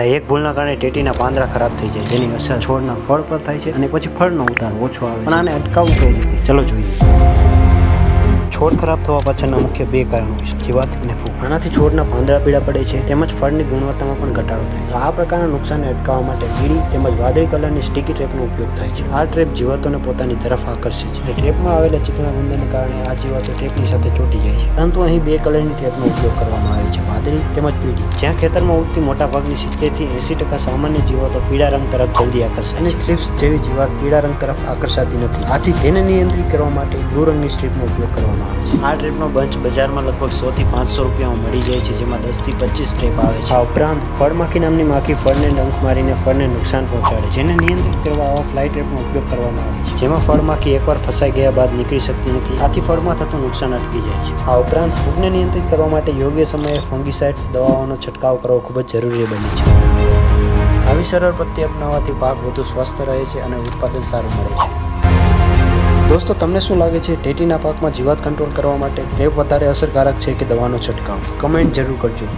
એક ભૂલના કારણે ટેટીના પાંદડા ખરાબ થઈ જાય, જેની અસર છોડના ફળ પર થાય છે અને પછી ફળનો ઉતાર ઓછો આવે છે. પણ આને અટકાવવું કઈ રીતે? ચલો જોઈએ. છોડ ખરાબ થવા પાછળના મુખ્ય બે કારણો છે: જીવાત અને ફૂગ. આનાથી છોડના પાંદડા પીળા પડે છે તેમજ ફળની ગુણવત્તામાં પણ ઘટાડો થાય છે. આ પ્રકારના નુકસાનને અટકાવવા માટે પીળી તેમજ વાદળી કલરની સ્ટીકી ટ્રેપનો ઉપયોગ થાય છે. આ ટ્રેપ જીવાતોને પોતાની તરફ આકર્ષે છે. ટ્રેપમાં આવેલા ચીકણા ગુંદરને કારણે આ જીવાતો ટ્રેપની સાથે ચોંટી જાય છે. પરંતુ અહીં બે કલરની ટ્રેપનો ઉપયોગ કરવામાં આવે છે: વાદળી તેમજ પીળી. જ્યાં ખેતરમાં ઉગતી મોટાભાગની 70 થી 80% સામાન્ય જીવાતો પીળા રંગ તરફ જલ્દી આકર્ષાય અને થ્રિપ્સ જેવી જીવાત પીળા રંગ તરફ આકર્ષાતી નથી. આથી તેને નિયંત્રિત કરવા માટે બ્લુ રંગની સ્ટ્રીપનો ઉપયોગ કરવામાં આવે છે. આ ટ્રેપનો બંચ બજારમાં લગભગ 100 થી 500 રૂપિયામાં મળી જાય છે, જેમાં 10 થી 25 ટ્રેપ આવે છે. આ ઉપરાંત ફળમાખી નામની માખી ફળને ડંખ મારીને ફળને નુકસાન પહોંચાડે છે. જેને નિયંત્રિત કરવા આવા ફ્લાય ટ્રેપનો ઉપયોગ કરવામાં આવે છે, જેમાં ફળમાખી એકવાર ફસાઈ ગયા બાદ નીકળી શકતી નથી. આથી ફળમાં થતું નુકસાન અટકી જાય છે. આ ઉપરાંત ફૂગને નિયંત્રિત કરવા માટે યોગ્ય સમયે ફંગીસાઇડ્સ દવાઓનો છંટકાવ કરવો ખૂબ જ જરૂરી બને છે. આવી સરળ પદ્ધતિ અપનાવવાથી પાક વધુ સ્વસ્થ રહે છે અને ઉત્પાદન સારું મળે છે. દોસ્તો, તમને શું લાગે છે, ટેટીના પાકમાં જીવાત કંટ્રોલ કરવા માટે ટ્રેપ વધારે અસરકારક છે કે દવાનો છંટકાવ? કમેન્ટ જરૂર કરજો.